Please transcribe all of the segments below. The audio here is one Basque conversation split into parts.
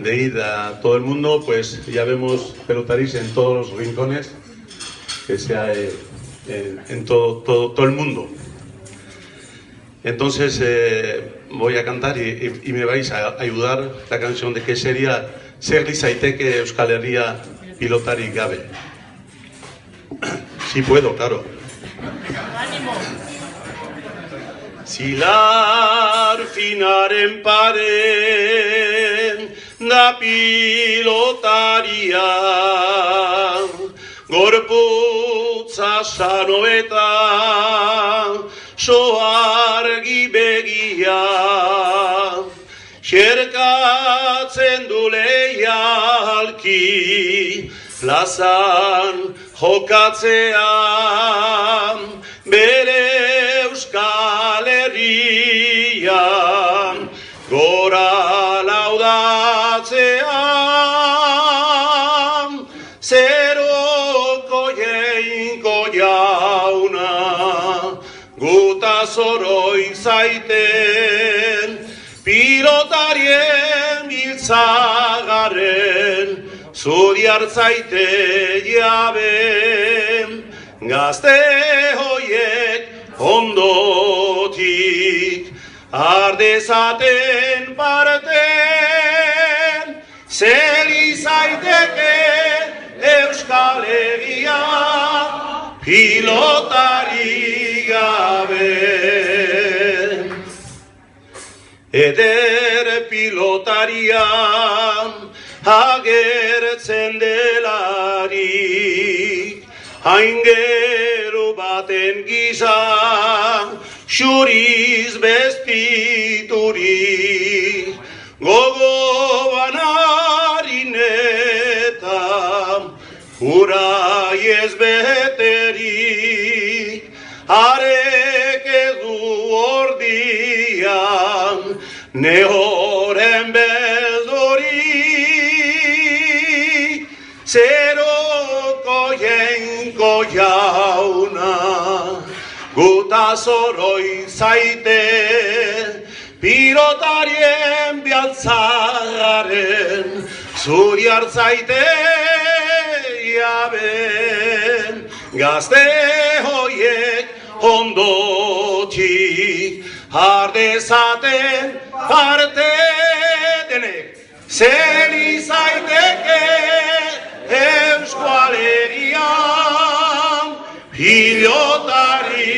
de ir a todo el mundo, pues ya vemos pelotaris en todos los rincones, que sea en todo el mundo. Entonces voy a cantar y me vais a ayudar la canción de que sería Zer lizaiteke Euskal Herria pilotarik gabe. Si puedo, claro. Zilar finaren pare da pilotaria, gorputza sano eta soargi begia, xerkatzen du leialki plazan jokatzean, bere Euskal Herrian gora laudatzean, zeroko jeinko jauna guta zoroin zaiten, pilotarien biltzagaren zuri hartzaite jabe, gazte hoiek ondotik ardezaten parten, zer izaiteke Euskal Herria pilotari gabe. Eder pilotaria agertzen delarik, haingero baten giza, xuriz bestiturik, gogoan harineta, hurai ez beterik, arek edu ordian, nehoren beldorik, zeroko jenko jauna, guta zoroin zaite, pilotarien bialtzagaren zuri hartzaite jaben, gazte hoiek ondotik ardezaten parte denek, zer izaiteke Euskal Herrian pilotari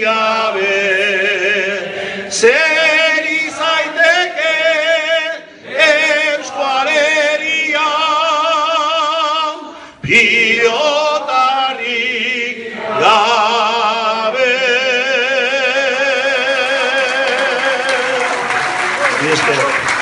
gabe, zer izaiteke Euskal Herrian pilotari gabe. Listo.